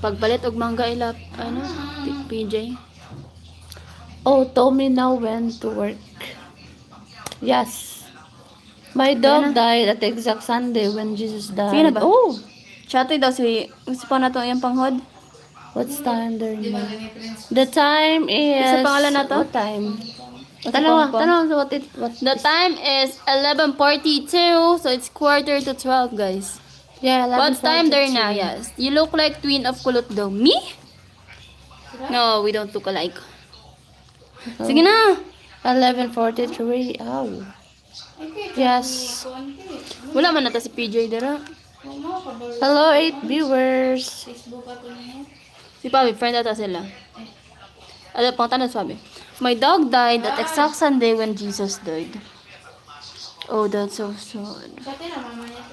Pagpalit og mangga ilap, PJ. Oh, Tommy now went to work. Yes. My dog died at the exact Sunday when Jesus died. Sige na ba? Oh, Chatay daw si, gusto pa na to yung panghod. what's time there now? The time is... Sa pangalan na to? What time? Sa Tanawa, pangpang. tanawa sa what The time is 11:42, so it's quarter to 12, guys. Yeah, 11:42. What's time there now? Yes. You look like twin of kulot daw. Me? No, we don't look alike. Sige na. 11:43. Oh. Yes. Wala man nata si PJ dira. Hello, 8 viewers. Si Pabi, friend ata sila. Ano pang tanong sabi? My dog died at exact Sunday when Jesus died. Oh, that's so sad.